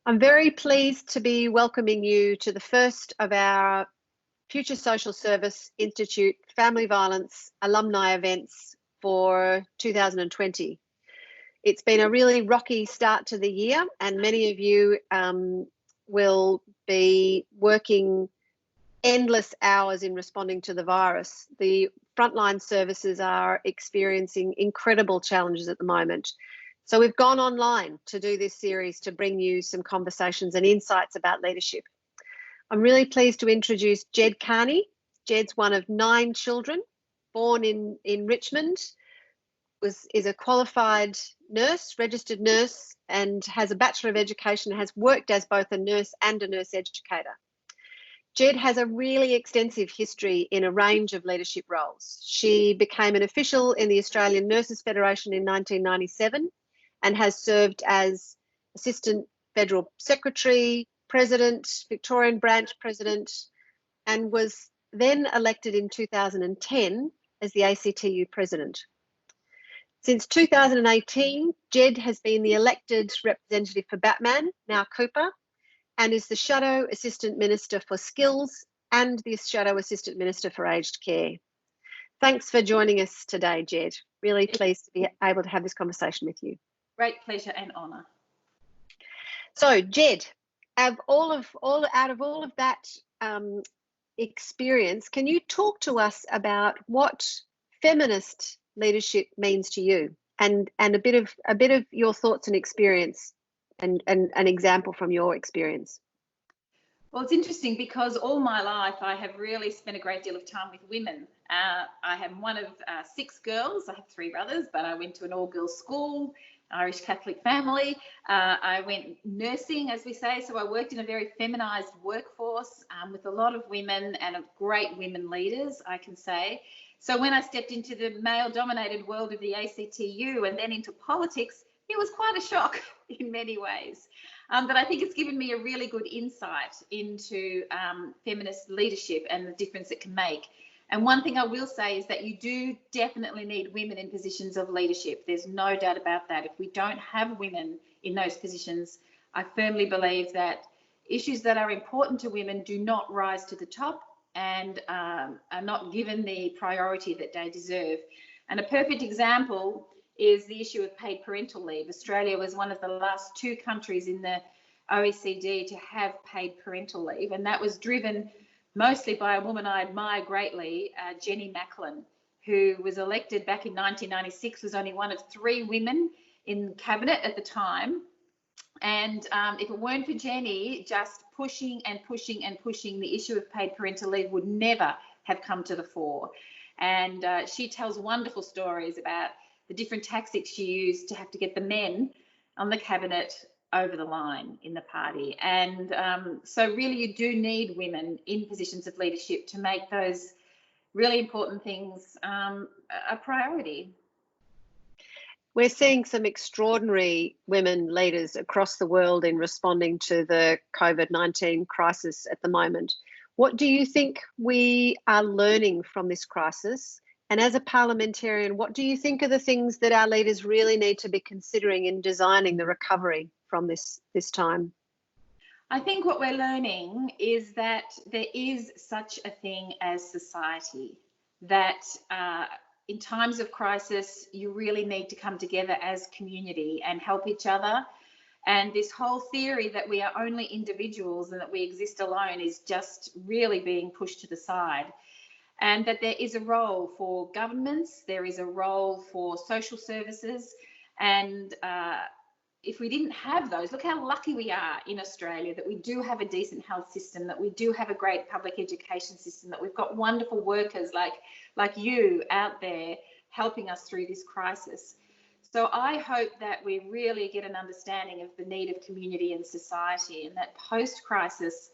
I'm very pleased to be welcoming you to the first of our Future Social Service Institute Family Violence Alumni events for 2020. It's been a really rocky start to the year, and many of you will be working endless hours in responding to the virus. The frontline services are experiencing incredible challenges at the moment. So we've gone online to do this series to bring you some conversations and insights about leadership. I'm really pleased to introduce Jed Carney. Jed's one of 9 children, born in Richmond, is a qualified nurse, registered nurse, and has a Bachelor of Education, has worked as both a nurse and a nurse educator. Jed has a really extensive history in a range of leadership roles. She became an official in the Australian Nurses Federation in 1997 and has served as Assistant Federal Secretary, President, Victorian Branch President, and was then elected in 2010 as the ACTU President. Since 2018, Jed has been the elected representative for Batman, now Cooper, and is the Shadow Assistant Minister for Skills and the Shadow Assistant Minister for Aged Care. Thanks for joining us today, Jed. Really pleased to be able to have this conversation with you. Great pleasure and honour. So, Jed, out of all of that experience, can you talk to us about what feminist leadership means to you, and a bit of your thoughts and experience, and an example from your experience? Well, it's interesting because all my life I have really spent a great deal of time with women. I am one of 6 girls. I have 3 brothers, but I went to an all-girls school, Irish Catholic family. I went nursing, as we say, so I worked in a very feminised workforce with a lot of women and great women leaders, I can say. So when I stepped into the male-dominated world of the ACTU and then into politics, it was quite a shock in many ways. But I think it's given me a really good insight into feminist leadership and the difference it can make. And one thing I will say is that you do definitely need women in positions of leadership. There's no doubt about that. If we don't have women in those positions, I firmly believe that issues that are important to women do not rise to the top and are not given the priority that they deserve. And a perfect example is the issue of paid parental leave. Australia was one of the last 2 countries in the OECD to have paid parental leave, and that was driven mostly by a woman I admire greatly, Jenny Macklin, who was elected back in 1996, was only one of 3 women in cabinet at the time. And if it weren't for Jenny just pushing and pushing and pushing, the issue of paid parental leave would never have come to the fore. And she tells wonderful stories about the different tactics she used to have to get the men on the cabinet over the line in the party. And so really you do need women in positions of leadership to make those really important things a priority. We're seeing some extraordinary women leaders across the world in responding to the COVID-19 crisis at the moment. What do you think we are learning from this crisis? And as a parliamentarian, what do you think are the things that our leaders really need to be considering in designing the recovery from this time? I think what we're learning is that there is such a thing as society, that in times of crisis, you really need to come together as community and help each other. And this whole theory that we are only individuals and that we exist alone is just really being pushed to the side. And that there is a role for governments, there is a role for social services, and if we didn't have those, look how lucky we are in Australia that we do have a decent health system, that we do have a great public education system, that we've got wonderful workers like you out there helping us through this crisis. So I hope that we really get an understanding of the need of community and society, and that post-crisis,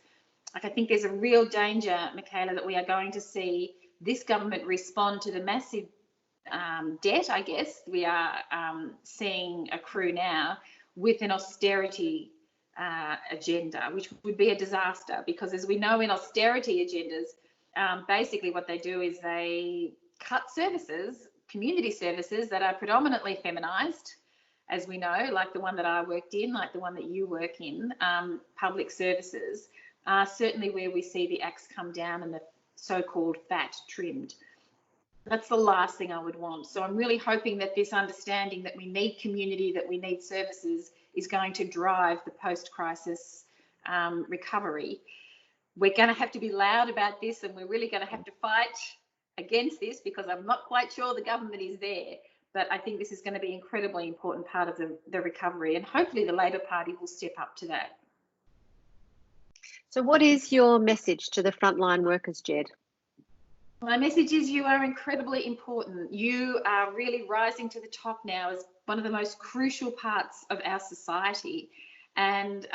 I think there's a real danger, Michaela, that we are going to see this government respond to the massive debt, I guess, we are seeing accrue now with an austerity agenda, which would be a disaster, because as we know in austerity agendas, basically what they do is they cut services, community services that are predominantly feminised, as we know, like the one that I worked in, like the one that you work in, public services, are certainly where we see the axe come down and the so-called fat trimmed. That's the last thing I would want. So I'm really hoping that this understanding that we need community, that we need services, is going to drive the post-crisis recovery. We're going to have to be loud about this, and we're really going to have to fight against this, because I'm not quite sure the government is there. But I think this is going to be an incredibly important part of the recovery, and hopefully the Labor Party will step up to that. So what is your message to the frontline workers, Jed? My message is you are incredibly important. You are really rising to the top now as one of the most crucial parts of our society, and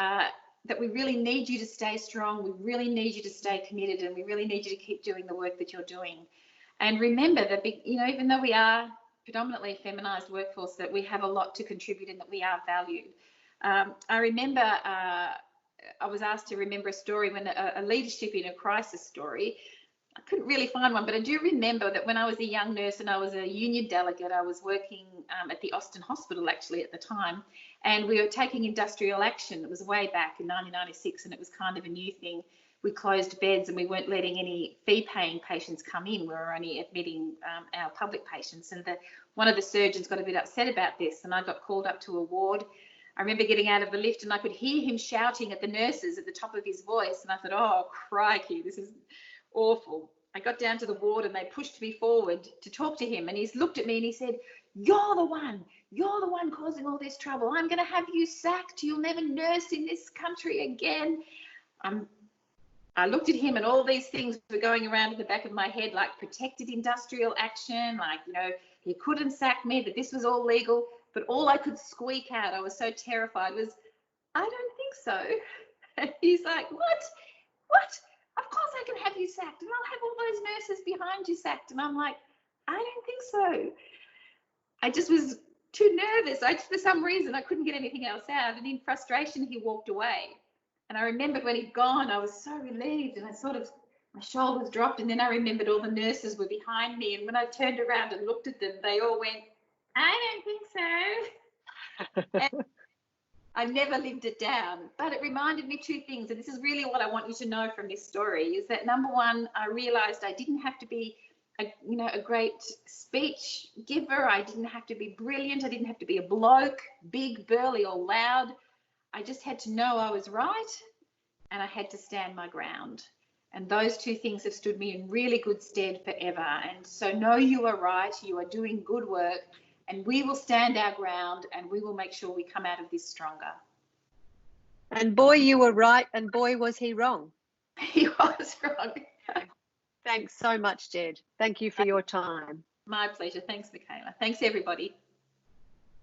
that we really need you to stay strong. We really need you to stay committed, and we really need you to keep doing the work that you're doing. And remember that, even though we are predominantly a feminised workforce, that we have a lot to contribute and that we are valued. I remember I was asked to remember a story when a leadership in a crisis story. I couldn't really find one, but I do remember that when I was a young nurse and I was a union delegate, I was working at the Austin Hospital actually at the time, and we were taking industrial action. It was way back in 1996, and it was kind of a new thing. We closed beds and we weren't letting any fee-paying patients come in. We were only admitting our public patients, and one of the surgeons got a bit upset about this, and I got called up to a ward. I remember getting out of the lift and I could hear him shouting at the nurses at the top of his voice, and I thought, oh, crikey, this is awful. I got down to the ward and they pushed me forward to talk to him, and he's looked at me and he said, you're the one causing all this trouble. I'm going to have you sacked. You'll never nurse in this country again. I looked at him and all these things were going around in the back of my head, like protected industrial action, like, he couldn't sack me, that this was all legal. But all I could squeak out, I was so terrified, was, I don't think so. And he's like, what? Of course I can have you sacked, and I'll have all those nurses behind you sacked. And I'm like, I don't think so. I just was too nervous. For some reason, I couldn't get anything else out. And in frustration, he walked away. And I remembered when he'd gone, I was so relieved, and my shoulders dropped. And then I remembered all the nurses were behind me. And when I turned around and looked at them, they all went, I don't think so. And I never lived it down, but it reminded me two things. And this is really what I want you to know from this story, is that number one, I realized I didn't have to be a great speech giver. I didn't have to be brilliant. I didn't have to be a bloke, big, burly or loud. I just had to know I was right, and I had to stand my ground. And those two things have stood me in really good stead forever. And so know you are right. You are doing good work. And we will stand our ground, and we will make sure we come out of this stronger. And boy, you were right, and boy, was he wrong. He was wrong. Thanks so much, Jed. Thank you for your time. My pleasure. Thanks, Michaela. Thanks, everybody.